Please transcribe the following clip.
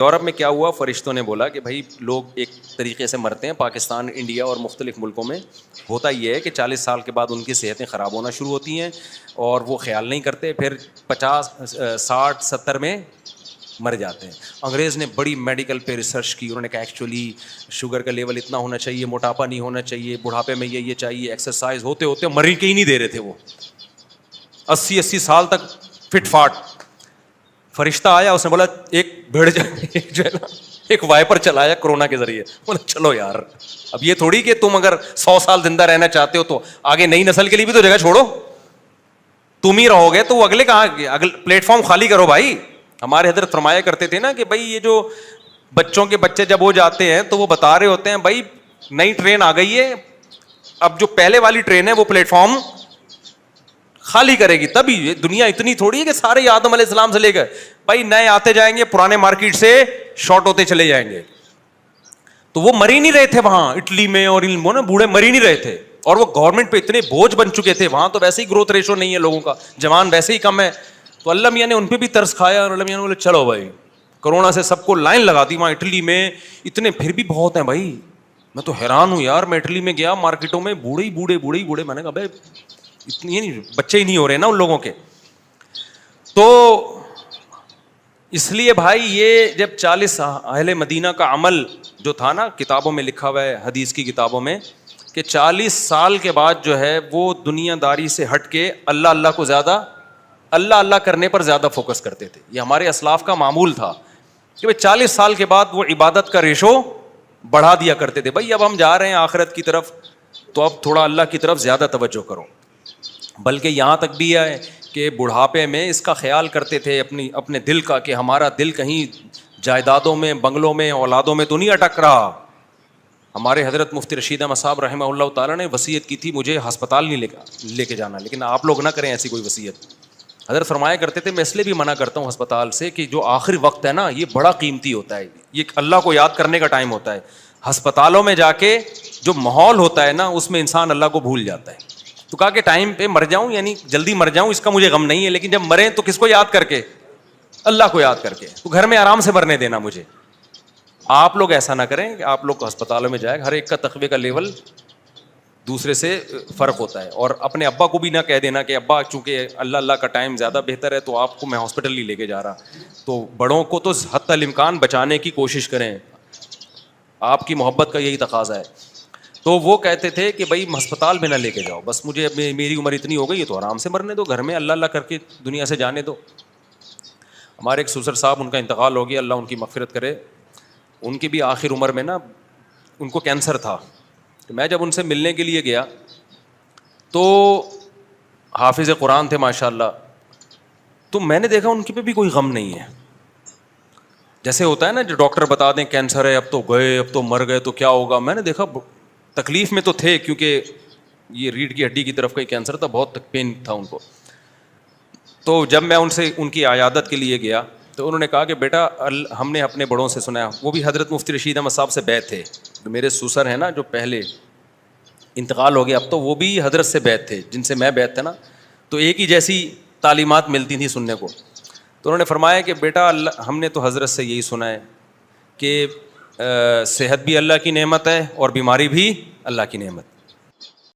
Europe میں کیا ہوا, فرشتوں نے بولا کہ بھائی لوگ ایک طریقے سے مرتے ہیں, پاکستان, انڈیا اور مختلف ملکوں میں ہوتا یہ ہے کہ 40 سال کے بعد ان کی صحتیں خراب ہونا شروع ہوتی ہیں اور وہ خیال نہیں کرتے, پھر 50, 60, 70 میں مر جاتے ہیں. انگریز نے بڑی میڈیکل پہ ریسرچ کی, انہوں نے کہا ایکچولی شوگر کا لیول اتنا ہونا چاہیے, موٹاپا نہیں ہونا چاہیے, بڑھاپے میں یہ چاہیے, ایکسرسائز ہوتے ہوتے مر ہی نہیں دے رہے تھے وہ 80 سال تک فٹ فاٹ. فرشتہ آیا, اس نے بولا ایک بھیڑ جو ہے نا ایک وائپر چلایا کرونا کے ذریعے, بولا چلو یار اب یہ تھوڑی کہ تم اگر 100 سال زندہ رہنا چاہتے ہو تو آگے نئی نسل کے لیے بھی تو جگہ چھوڑو, تم ہی رہو گے تو وہ اگلے کہاں, پلیٹ فارم خالی کرو بھائی. ہمارے حضرت فرمایا کرتے تھے نا کہ بھائی یہ جو بچوں کے بچے جب ہو جاتے ہیں تو وہ بتا رہے ہوتے ہیں بھائی نئی ٹرین آ گئی ہے, اب جو پہلے والی ٹرین ہے وہ پلیٹ فارم خالی کرے گی. تبھی دنیا اتنی تھوڑی ہے کہ سارے آدم علیہ السلام سے لے کر بھائی نئے آتے جائیں گے, پرانے مارکیٹ سے شارٹ ہوتے چلے جائیں گے. تو وہ مر ہی نہیں رہے تھے وہاں اٹلی میں, اور ان بوڑھے مر ہی نہیں رہے تھے, اور وہ گورنمنٹ پہ اتنے بوجھ بن چکے تھے. وہاں تو ویسے ہی گروتھ ریشو نہیں ہے لوگوں کا, جوان ویسے ہی کم ہے. تو اللہ میاں نے ان پہ بھی ترس کھایا, اور اللہ میاں نے بولے چلو بھائی کرونا سے سب کو لائن لگا دی. وہاں اٹلی میں اتنے پھر بھی بہت ہیں بھائی, میں تو حیران ہوں یار. میں اٹلی میں گیا مارکیٹوں میں, بوڑھے, میں نے کہا بھائی اتنی نہیں, بچے ہی نہیں ہو رہے نا ان لوگوں کے. تو اس لیے بھائی یہ جب 40 اہل مدینہ کا عمل جو تھا نا, کتابوں میں لکھا ہوا ہے حدیث کی کتابوں میں, کہ 40 سال کے بعد جو ہے وہ دنیا داری سے ہٹ کے اللہ کو زیادہ, اللہ کرنے پر زیادہ فوکس کرتے تھے. یہ ہمارے اسلاف کا معمول تھا کہ بھائی 40 سال کے بعد وہ عبادت کا ریشو بڑھا دیا کرتے تھے. بھائی اب ہم جا رہے ہیں آخرت کی طرف تو اب تھوڑا اللہ کی طرف زیادہ توجہ کرو. بلکہ یہاں تک بھی ہے کہ بڑھاپے میں اس کا خیال کرتے تھے اپنے دل کا, کہ ہمارا دل کہیں جائیدادوں میں, بنگلوں میں, اولادوں میں تو نہیں اٹک رہا. ہمارے حضرت مفتی رشید احمد صاحب رحمہ اللہ تعالیٰ نے وصیت کی تھی مجھے ہسپتال نہیں لے کے جانا, لیکن آپ لوگ نہ کریں ایسی کوئی وصیت. حضرت فرمایا کرتے تھے میں اس لیے بھی منع کرتا ہوں ہسپتال سے کہ جو آخری وقت ہے نا یہ بڑا قیمتی ہوتا ہے, یہ اللہ کو یاد کرنے کا ٹائم ہوتا ہے. ہسپتالوں میں جا کے جو ماحول ہوتا ہے نا اس میں انسان اللہ کو بھول جاتا ہے. تو کہا کہ ٹائم پہ مر جاؤں, یعنی جلدی مر جاؤں, اس کا مجھے غم نہیں ہے, لیکن جب مریں تو کس کو یاد کر کے, اللہ کو یاد کر کے. تو گھر میں آرام سے مرنے دینا مجھے. آپ لوگ ایسا نہ کریں کہ آپ لوگ ہسپتالوں میں جائیں, ہر ایک کا تقوی کا لیول دوسرے سے فرق ہوتا ہے. اور اپنے ابا کو بھی نہ کہہ دینا کہ ابا چونکہ اللہ کا ٹائم زیادہ بہتر ہے تو آپ کو میں ہاسپٹل نہیں لے کے جا رہا. تو بڑوں کو تو حتی الامکان بچانے کی کوشش کریں, آپ کی محبت کا یہی تقاضا ہے. تو وہ کہتے تھے کہ بھائی ہسپتال میں نہ لے کے جاؤ, بس مجھے میری عمر اتنی ہو گئی ہے تو آرام سے مرنے دو, گھر میں اللہ کر کے دنیا سے جانے دو. ہمارے ایک سسر صاحب, ان کا انتقال ہو گیا, اللہ ان کی مغفرت کرے. ان کی بھی آخر عمر میں نا ان کو کینسر تھا. تو میں جب ان سے ملنے کے لیے گیا تو حافظ قرآن تھے ماشاء اللہ, تو میں نے دیکھا ان کے پہ بھی کوئی غم نہیں ہے. جیسے ہوتا ہے نا جو ڈاکٹر بتا دیں کینسر ہے, اب تو گئے, اب تو مر گئے تو کیا ہوگا. میں نے دیکھا تکلیف میں تو تھے, کیونکہ یہ ریڑھ کی ہڈی کی طرف کا کینسر تھا, بہت پین تھا ان کو. تو جب میں ان کی عیادت کے لیے گیا تو انہوں نے کہا کہ بیٹا ہم نے اپنے بڑوں سے سنا ہے, وہ بھی حضرت مفتی رشید احمد صاحب سے بیعت تھے. جو میرے سسر ہیں نا جو پہلے انتقال ہو گیا, اب تو وہ بھی حضرت سے بیعت تھے جن سے میں بیعت تھا نا, تو ایک ہی جیسی تعلیمات ملتی تھیں سننے کو. تو انہوں نے فرمایا کہ بیٹا ہم نے تو حضرت سے یہی سنا ہے کہ صحت بھی اللہ کی نعمت ہے اور بیماری بھی اللہ کی نعمت.